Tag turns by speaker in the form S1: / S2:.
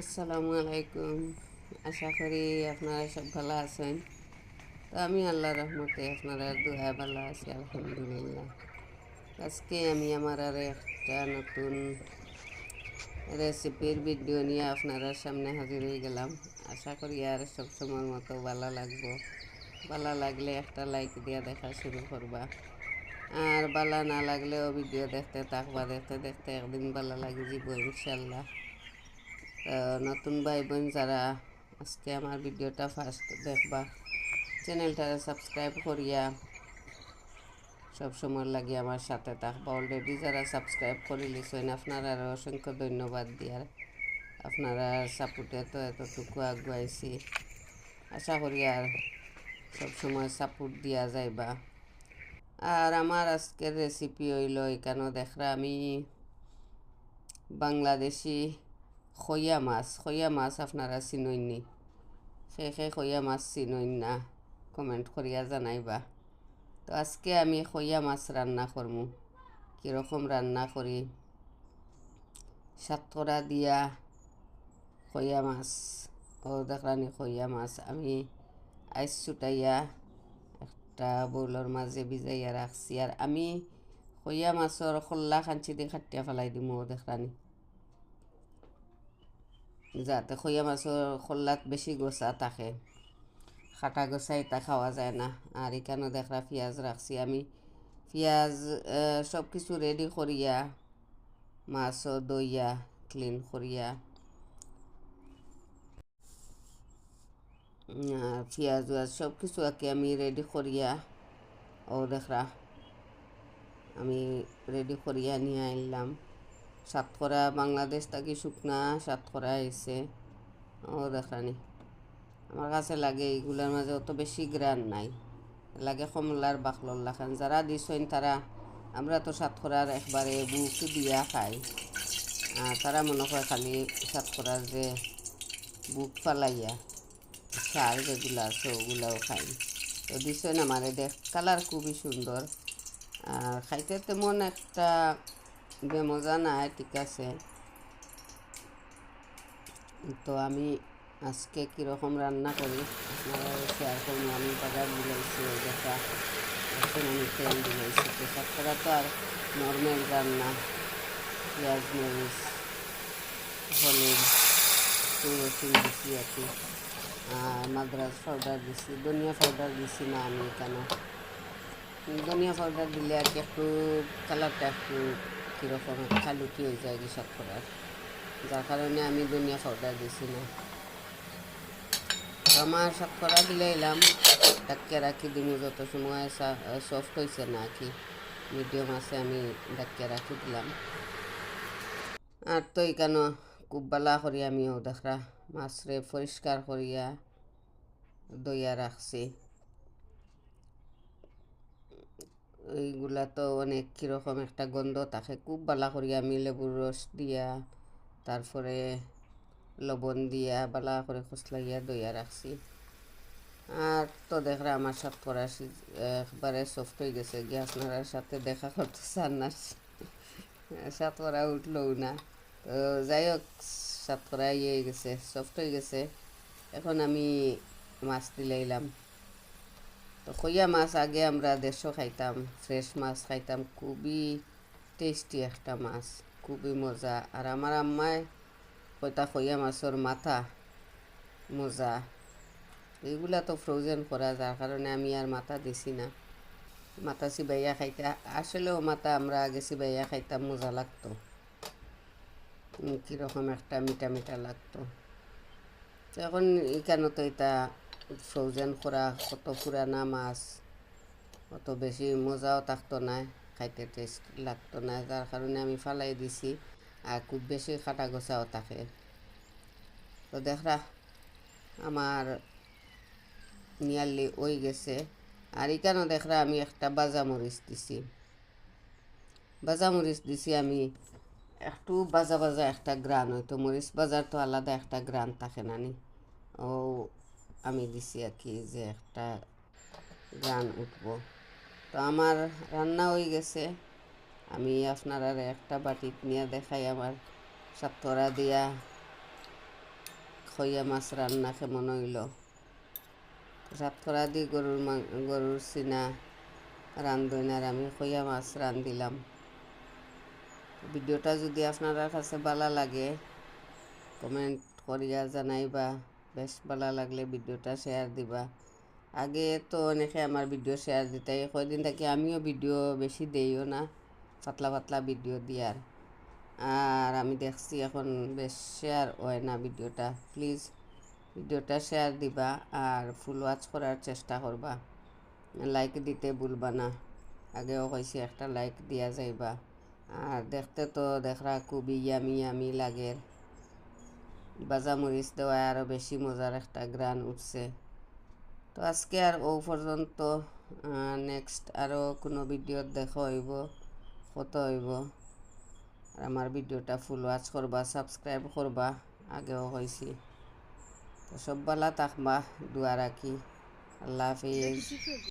S1: আসসালামু আলাইকুম। আশা করি আপনারা সব ভালো আছেন। তো আমি আল্লাহর রহমতে আপনারা দোয়া ভালো আছি, আলহামদুলিল্লাহ। আজকে আমি আমার আর একটা নতুন রেসিপির ভিডিও নিয়ে আপনারা সামনে হাজির হয়ে গেলাম। আশা করি আর সবসময় মতো ভালো লাগবো। ভালো লাগলে একটা লাইক দিয়ে দেখা শুরু করবা, আর ভালো না লাগলেও ভিডিও দেখতে থাকবা। দেখতে দেখতে একদিন ভালো লাগে যাব ইনশাল্লাহ। নতুন ভাই বোন যারা আজকে আমার ভিডিওটা ফার্স্ট দেখবা, চ্যানেলটা সাবস্ক্রাইব করিয়া সবসময় লাগে আমার সাথে থাকবা। অলরেডি যারা সাবস্ক্রাইব করে লিছেন আপনারা আরও অসংখ্য ধন্যবাদ দিয়ার। আপনারা সাপোর্টে তো এতটুকু আগুয়াইছি, আশা করি আর সবসময় সাপোর্ট দিয়া যাইবা। আর আমার আজকের রেসিপি হইল, এখানে দেখরা আমি বাংলাদেশি খইয়া মাছ আপনারা চিনইনি? সে খইয়া মাছ চিনইন না? কমেন্ট করিয়া জানাইবা। তো আজকে আমি খইয়া মাছ রান্না করমু। কীরকম রান্না করি, সাতকরা দিয়া খইয়া মাছ। ও দেখলানি খইয়া মাছ আমি আইস ছুটাইয়া একটা বউলর মাঝে ভিজাইয়া রাখছি। আর আমি খইয়া মাছর খোল্লা খাঞ্চি দিয়ে খাটিয়া ফেলাই দিম। ও দেখলানি, যাতে খইয়া মাছর খোল্লাত বেশি গোছা থাকে, খাটা গোছাই তা খাওয়া যায় না। আর এখানে দেখরা পেঁয়াজ রাখছি আমি। পেঁয়াজ সব কিছু রেডি করিয়া, মাছও দইয়া ক্লিন করিয়া, পেঁয়াজ সব কিছু আঁকি আমি রেডি করিয়া, ও দেখরা আমি রেডি করিয়া নিয়ে আনলাম। সাতকরা বাংলাদেশ থাকি শুকনা সাতকরা আইছে। ও দেখরানি আমার কাছে লাগে এইগুলার মাঝে অত বেশি গ্রান নাই, লাগে কমলার বাকলর লাখান। যারা দিছেন তারা, আমরা তো সাতকরার একবারে বুক দিয়া খাই, তারা মনে করে খালি সাতকরার যে বুক ফালাইয়া সার যেগুলো আছে ওগুলাও খাই। তো দিছেন আমার দেখ, কালার খুবই সুন্দর। আর খাইতে তেমন একটা বেমজা নাই, ঠিক আছে। তো আমি আজকে কীরকম রান্না করি আপনারা শেয়ার করুন। আমি বাজার দিলাইছি, ওই দেখা এখন আমি তেল দিলাইছি। তো সাতকরা তো আর নর্মাল রান্না, পেঁয়াজ মরিচ হলুদ একটু রসুন দিছি আর কি, আর মাদ্রাজ পাউডার দিছি, ধনিয়া পাউডার দিছি না আমি কেন। ধনিয়া পাউডার দিলে আর কি একটু কালারটা একটু কীরকম খালুটি হয়ে যায় কি সাতকরার, যার কারণে আমি ধনিয়া পাউডার দিছি না। আমার সাতকরা দিলে এলাম ডাক্কে রাখি দিমু, যত সময় সফট হয়েছে না কি মিডিয়াম আছে আমি ডাক্কে রাখি দিলাম। আর তো এখানে খুব বালা করি আমিও দেখরা মাছরে পরিষ্কার করিয়া দইয়া রাখছি। এইগুলা তো অনেক কীরকম একটা গন্ধ থাকে, খুব বালা করিয়া আমি লেবুর রস দিয়া তারপরে লবণ দিয়া বালা করে খসলাইয়া দইয়া রাখছি। আর তো দেখরা আমার সাতকরা একবারে সফট হয়ে গেছে গিয়ে, আপনার সাথে দেখা করতে চান না, সাতকরা উঠলও না। তো যাই হোক, সাতকরা ইয়ে গেছে, সফট হয়ে গেছে। এখন আমি মাছ দিলাইলাম। তো খইয়া মাছ আগে আমরা দেশও খাইতাম, ফ্রেশ মাছ খাইতাম, খুবই টেস্টি একটা মাছ, খুবই মজা। আর আমার আম্মায় কইতা খইয়া মাছের মাথা মজা। এইগুলা তো ফ্রোজেন করা, যার কারণে আমি আর মাথা দিছি না। মাথা চিবাইয়া খাইতে, আসলেও মাথা আমরা আগে চিবাইয়া খাইতাম, মজা লাগতো, কীরকম একটা মিঠা মিঠা লাগতো। তো এখন এখানে তো এটা ফ্রোজেন করা, কত পুরানা মাছ, অত বেশি মজাও থাকতো না, খাইতে টেস্ট লাগতো না, যার কারণে আমি ফালাই দিছি। আর খুব বেশি কাটা গোছাও থাকে। তো দেখরা আমার নিয়ারলি ওই গেছে। আর এখানেও দেখরা আমি একটা বাজা মরিচ দিছি, বাজা মরিচ দিছি আমি একটু বাজা বাজা একটা গ্রান হইতো, মরিচ বাজার তো আলাদা একটা গ্রান থাকে না নি, ও আমি দিছি আর কি, যে একটা গ্রান উঠবো। তো আমার রান্না হয়ে গেছে। আমি আপনারা একটা বাটিত নিয়ে দেখাই আমার সাতকরা দিয়া খইয়া মাছ রান্না কেমন হইল। সাতকরা দি গরুর সিনা রান্ধইন আর আমি খইয়া মাছ রান্ধিলাম। ভিডিওটা যদি আপনার কাছে ভালো লাগে কমেন্ট করিয়া জানাইবা, বেশ ভালো লাগলে ভিডিওটা শেয়ার দিবা। আগে তো অনেকে আমার ভিডিও শেয়ার দিতে, কয়দিন থেকে আমিও ভিডিও বেশি দেইও না, পাতলা পাতলা ভিডিও দিয়ার। আর আমি দেখছি এখন বেশ শেয়ার হয় না ভিডিওটা। প্লিজ ভিডিওটা শেয়ার দিবা আর ফুল ওয়াচ করার চেষ্টা করবা, লাইক দিতে ভুলবা না। আগেও কইছি একটা লাইক দিয়া যাইবা। আর দেখতে তো দেখরা খুবই ইয়ামি ইয়ামি লাগে, বাজা মরিচ দেওয়া আরও বেশি মজার একটা গ্রান উঠছে। তো আজকে আর ও পর্যন্ত, নেক্সট আরও কোনো ভিডিও দেখা হইব, কত হইব। আর আমার ভিডিওটা ফুল ওয়াচ করবা, সাবস্ক্রাইব করবা, আগেও কইছি। তো সব ভালো থাকবা, দোয়া রাখি। আল্লাহ হাফিজ।